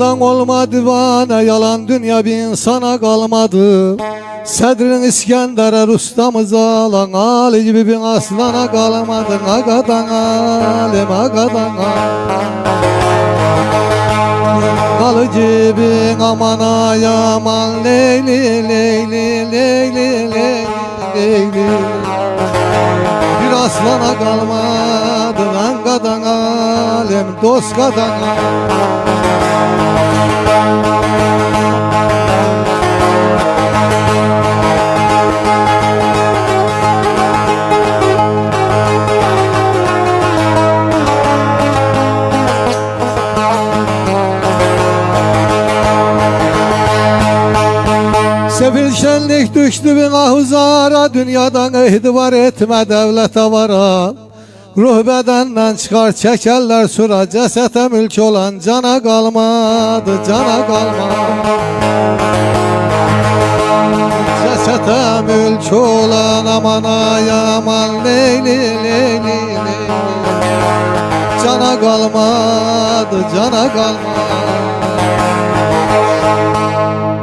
Candan olma divane, yalan dünya bir insana kalmadı. Sedrin İskender'e Rustam'ız alan, Ali gibi bir aslana kalmadın. Agadan alim, agadan kalıcı aman ayaman, leyli leyli leyli leyli leyli. Bir aslana kalmadın, agadan alim, dost gadan Sefil şenlik düştü bin ahuzara, dünyadan ihtibar etme devlete vara. Ruh bedenden çıkar çekerler sura, cesete mülk olan cana kalmadı, cana kalmadı. Cesete mülk olan aman ayaman, leyli leyli leyli. Cana kalmadı, cana kalmadı.